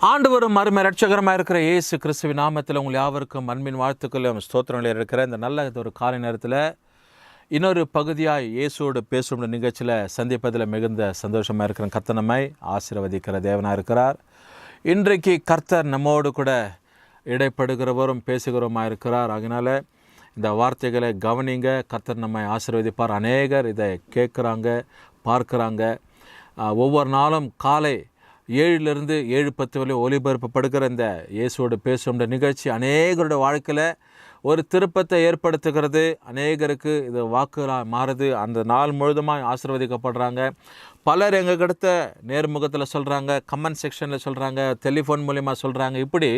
ஆண்டவரும் அருமை ரட்சகரமாக இருக்கிற இயேசு கிறிஸ்துவின் நாமத்தில் உங்கள் யாவருக்கும் அன்பின் வாழ்த்துக்களும் ஸ்தோத்திரங்களில் இருக்கிற இந்த நல்ல ஒரு காலை நேரத்தில் இன்னொரு பகுதியாக இயேசுவோடு பேசும் நிகழ்ச்சியில் சந்திப்பதில் மிகுந்த சந்தோஷமாக இருக்கிற கர்த்தர் நம்மை ஆசீர்வதிக்கிற தேவனாக இருக்கிறார். இன்றைக்கு கர்த்தர் நம்மோடு கூட இடைப்படுகிறவரும் பேசுகிறவமாக இருக்கிறார். அதனால் இந்த வார்த்தைகளை கவனிங்க. கர்த்தர் நம்மை ஆசீர்வதிப்பார். அநேகர் இதை கேட்குறாங்க, பார்க்குறாங்க. ஒவ்வொரு நாளும் காலை 7லிருந்து 7:10 வரை ஒளிபரப்பப்படுகிற இந்த இயேசுவோடு பேசுகிற நிகழ்ச்சி அநேகருடைய வாழ்க்கையில் ஒரு திருப்பத்தை ஏற்படுத்துகிறது. அநேகருக்கு இது வாக்குகளாக மாறுது. அந்த நாள் முழுதுமாக ஆசீர்வதிக்கப்படுறாங்க. பலர் எங்ககிட்ட நேர்முகத்தில் சொல்கிறாங்க, கமெண்ட் செக்ஷனில் சொல்கிறாங்க, டெலிஃபோன் மூலிமா சொல்கிறாங்க. இப்படி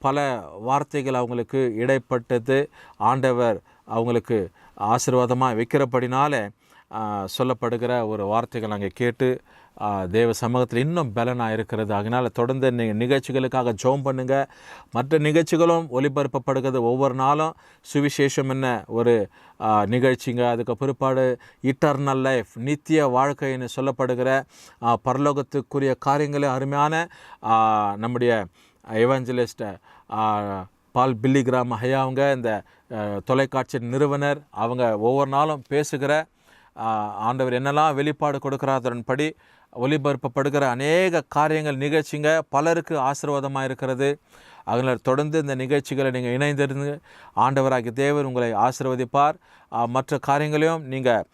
பல வார்த்தைகள் அவங்களுக்கு இடைப்பட்டது ஆண்டவர் அவங்களுக்கு ஆசீர்வாதமாக வைக்கிறபடினால சொல்லப்படுகிற ஒரு வார்த்தைகள் நாங்கள் கேட்டு தேவ சமூகத்தில் இன்னும் பலனாக இருக்கிறது. அதனால் தொடர்ந்து நிகழ்ச்சிகளுக்காக ஜெபம் பண்ணுங்கள். மற்ற நிகழ்ச்சிகளும் ஒளிபரப்பப்படுகிறது. ஒவ்வொரு நாளும் சுவிசேஷம் என்ன ஒரு நிகழ்ச்சிங்க. அதுக்கு பிற்பாடு இட்டர்னல் லைஃப், நித்திய வாழ்க்கைன்னு சொல்லப்படுகிற பரலோகத்துக்குரிய காரியங்களே அருமையான நம்முடைய எவாஞ்சலிஸ்ட் பால் பில்லிகிராம் ஐயா அவங்க இந்த தொலைக்காட்சி நிறுவனர், அவங்க ஒவ்வொரு நாளும் பேசுகிற ஆண்டவர் என்னெல்லாம் வெளிப்பாடு கொடுக்குறாதன்படி ஒளிபரப்பப்படுகிற அநேக காரியங்கள் நிகழ்ச்சிங்க பலருக்கு ஆசீர்வாதமாக இருக்கிறது. அதனால் தொடர்ந்து இந்த நிகழ்ச்சிகளை நீங்கள் இணைந்திருந்து ஆண்டவராகிய தேவர் உங்களை ஆசீர்வதிப்பார். மற்ற காரியங்களையும் நீங்கள்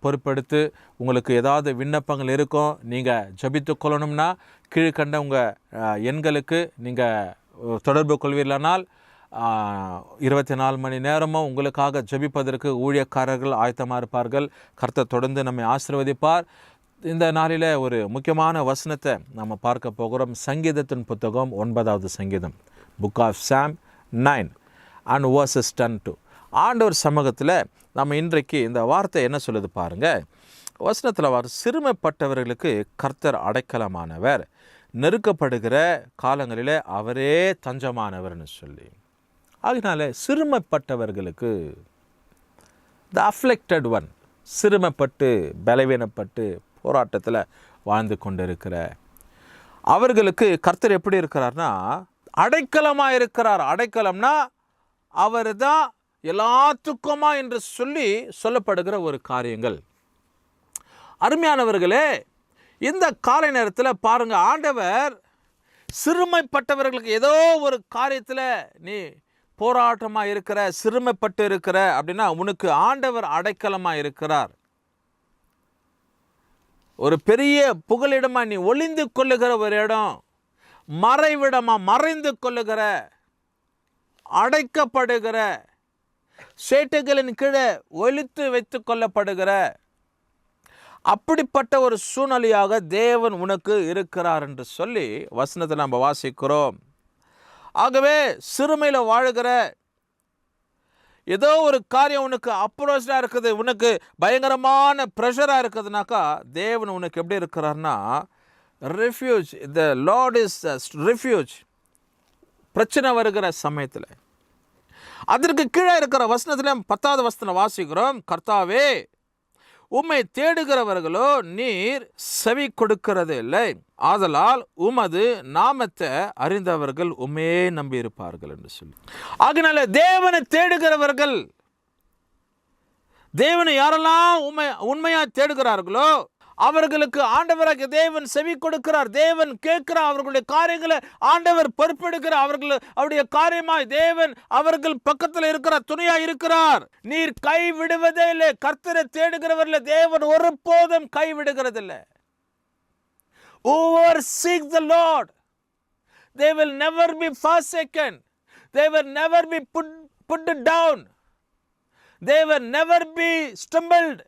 பொறுப்பெடுத்து உங்களுக்கு ஏதாவது விண்ணப்பங்கள் இருக்கும், நீங்கள் ஜபித்து கொள்ளணும்னா கீழ்கண்ட உங்கள் எண்களுக்கு நீங்கள் தொடர்பு கொள்வீர்களானால் 24 மணி நேரமும் உங்களுக்காக ஜெபிப்பதற்கு ஊழியக்காரர்கள் ஆயத்தமாக இருப்பார்கள். கர்த்தர் தொடர்ந்து நம்மை ஆசீர்வதிப்பார். இந்த நாளில் ஒரு முக்கியமான வசனத்தை நம்ம பார்க்க போகிறோம். சங்கீதத்தின் புத்தகம் 9வது சங்கீதம், book of Psalm 9 and verses 10-2. ஆண்டவர் சமூகத்தில் நம்ம இன்றைக்கு இந்த வார்த்தை என்ன சொல்லுது பாருங்கள். வசனத்தில் சிறுமைப்பட்டவர்களுக்கு கர்த்தர் அடைக்கலமானவர், நெருக்கப்படுகிற காலங்களில் அவரே தஞ்சமானவர்னு சொல்லி. அதனால சிறுமைப்பட்டவர்களுக்கு, த அஃப்ளெக்டட் ஒன், சிறுமைப்பட்டு பலவீனப்பட்டு போராட்டத்தில் வாழ்ந்து கொண்டிருக்கிற அவர்களுக்கு கர்த்தர் எப்படி இருக்கிறார்னா அடைக்கலமாக இருக்கிறார். அடைக்கலம்னா அவர் தான் எல்லாத்துக்குமா என்று சொல்லப்படுகிற ஒரு காரியங்கள். அருமையானவர்களே, இந்த காலை நேரத்தில் பாருங்கள், ஆண்டவர் சிறுமைப்பட்டவர்களுக்கு ஏதோ ஒரு காரியத்தில் நீ போராட்டமாக இருக்கிற, சிறுமைப்பட்டு இருக்கிற அப்படின்னா உனக்கு ஆண்டவர் அடைக்கலமாக இருக்கிறார். ஒரு பெரிய புகலிடமாக நீ ஒளிந்து கொள்ளுகிற ஒரு இடம், மறைவிடமாக மறைந்து கொள்ளுகிற, அடைக்கப்படுகிற, சேட்டைகளின் கீழே ஒளித்து வைத்து கொள்ளப்படுகிற அப்படிப்பட்ட ஒரு சூழ்நிலையாக தேவன் உனக்கு இருக்கிறார் என்று சொல்லி வசனத்தை நம்ம வாசிக்கிறோம். ஆகவே சிறுமையில் வாழுகிற, ஏதோ ஒரு காரியம் உனக்கு அப்ரோச்சாக இருக்குது, உனக்கு பயங்கரமான ப்ரெஷராக இருக்குதுனாக்கா தேவன் உனக்கு எப்படி இருக்கிறார்னா refuge. The lord is refuge. பிரச்சனை வருகிற சமயத்தில் அதற்கு கீழே இருக்கிற வசனத்தில் 10வது வசனம் வாசிக்கிறோம். கர்த்தாவே, உம்மை தேடுகிறவர்களோ நீர் செவி கொடுக்கிறது இல்லை, ஆதலால் உமது நாமத்தை அறிந்தவர்கள் உம்மையே நம்பி இருப்பார்கள் என்று சொல்லி. ஆகினால தேவனை தேடுகிறவர்கள், தேவனை யாரெல்லாம் உண்மையா தேடுகிறார்களோ அவர்களுக்கு ஆண்டவராகிய தேவன் செவி கொடுக்கிறார். தேவன் கேட்கிறார். அவர்களுடைய காரியங்களை ஆண்டவர் பொறுப்பெடுக்கிறார். அவருடைய காரியமாய் தேவன் அவர்கள் பக்கத்தில் இருக்கிறார், துணையாக இருக்கிறார். நீர் கைவிடுவதே இல்லை. கர்த்தரை தேடுகிறவர்களை தேவன் ஒருபோதும் கைவிடுகிறதில்லை. Whoever seeks the Lord, they will never be forsaken. They will never be put down. They will never be stumbled.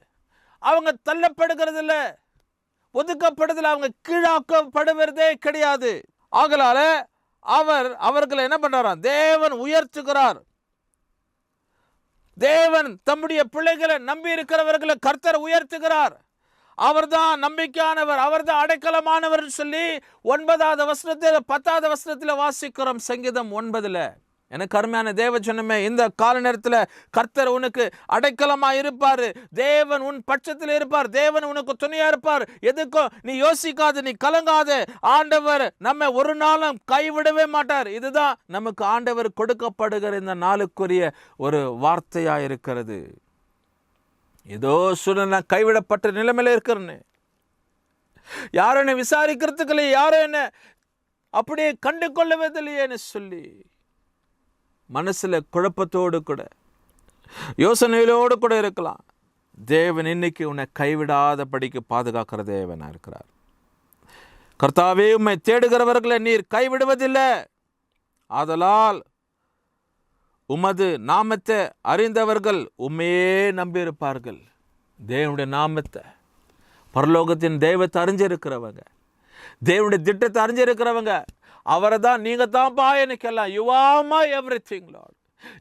அவங்க தள்ளப்படுகிறதில்ல, ஒதுக்கப்படுதில்லை, அவங்க கீழாக்கப்படுவதே கிடையாது. ஆகலால அவர்களை என்ன பண்றாராம்? தேவன் உயர்த்துகிறார். தேவன் தம்முடைய பிள்ளைகளை நம்பி இருக்கிறவர்களை கர்த்தர் உயர்த்துகிறார். அவர்தான் நம்பிக்கையானவர், அவர்தான் அடைக்கலமானவர் சொல்லி 9வது வசனத்தில் 10வது வசனத்தில் வாசிக்கிறோம். சங்கீதம் 9. எனக்கு அருமையான தேவ ஜனமே, இந்த கால நேரத்தில் கர்த்தர் உனக்கு அடைக்கலமா இருப்பார். தேவன் உன் பட்சத்தில் இருப்பார். தேவன் உனக்கு துணையா இருப்பார். எதுக்கும் நீ யோசிக்காது, நீ கலங்காது. ஆண்டவர் நம்ம ஒரு நாளும் கைவிடவே மாட்டார். இதுதான் நமக்கு ஆண்டவர் கொடுக்கப்படுகிற இந்த நாளுக்குரிய ஒரு வார்த்தையா இருக்கிறது. ஏதோ சூழ்நிலை கைவிடப்பட்ட நிலைமையில இருக்கிறேன்னு, யாரும் என்னை விசாரிக்கிறதுக்கு இல்லை, யாரும் என்ன அப்படியே கண்டு கொள்ளவதில்லையேன்னு சொல்லி மனசுல குழப்பத்தோடு கூட யோசனையிலோடு கூட இருக்கலாம். தேவன் இன்னைக்கு உன்னை கைவிடாதபடிக்கு பாதுகாக்கிற தேவனா இருக்கிறார். கர்த்தாவே, உம்மை தேடுகிறவர்களை நீர் கைவிடுவதில்லை. ஆதலால் உமது நாமத்தை அறிந்தவர்கள் உண்மையே நம்பியிருப்பார்கள். தேவனுடைய நாமத்தை, பரலோகத்தின் தெய்வத்தை அறிஞ்சிருக்கிறவங்க, தேவனுடைய திட்டத்தை அறிஞ்சிருக்கிறவங்க, அவரை தான் நீங்கள் தான்ப்பா எனக்கு எல்லாம், you are my everything Lord,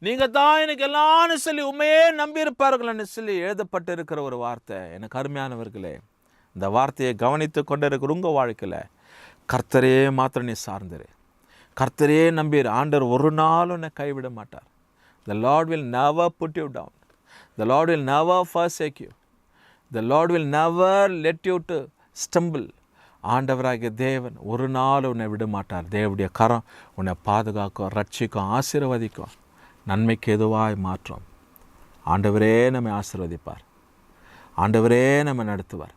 நீங்கள் தான் எனக்கு எல்லாம்னு சொல்லி உண்மையே நம்பியிருப்பார்கள்னு சொல்லி எழுதப்பட்டு இருக்கிற ஒரு வார்த்தை. எனக்கு அருமையானவர்களே, இந்த வார்த்தையை கவனித்து கொண்டு இருக்கிற உங்கள் வாழ்க்கையில் கர்த்தரே மாத்திரம் நீ சார்ந்துரு, கர்த்தரே நம்பிரு. ஆண்டவர் ஒரு நாளும் உன்னை கைவிட மாட்டார். The Lord will never put you down. The Lord will never forsake you. The Lord will never let you to stumble. ஆண்டவராகிய தேவன் ஒரு நாள் உன்னை விட மாட்டார். தேவனுடைய கரம் உன்னை பாதுகாக்கும், ரட்சிக்கும், ஆசீர்வதிக்கும், நன்மைக்கு எதுவாய் மாற்றும். ஆண்டவரே நம்மை ஆசீர்வதிப்பார். ஆண்டவரே நம்ம நடத்துவார்.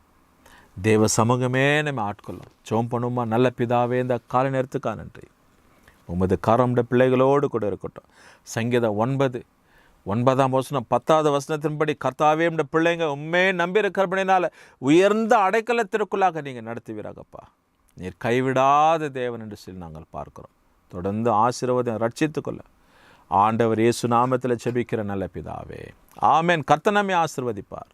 தேவ சமூகமே நம்ம ஆட்கொள்ளும். ஜெபம் பண்ணுமா. நல்ல பிதாவே, இந்த காலை நேரத்துக்காக நன்றி. உமது கரம் பிள்ளைகளோடு கூட இருக்கட்டும். சங்கீதம் 9:9 10 கர்த்தாவே, இந்த பிள்ளைங்க உண்மையே நம்பி இருக்கிறபடினால உயர்ந்த அடைக்கலத்திற்குள்ளாக நீங்கள் நடத்துவீராகப்பா. நீர் கைவிடாத தேவன் என்று சொல்லி நாங்கள் பார்க்கிறோம். தொடர்ந்து ஆசீர்வாதம் ரட்சித்துக்கொள்ள ஆண்டவர் இயேசு நாமத்தில் ஜெபிக்கிற நல்ல பிதாவே, ஆமென். கர்த்தர் நம்மை ஆசீர்வதிப்பார்.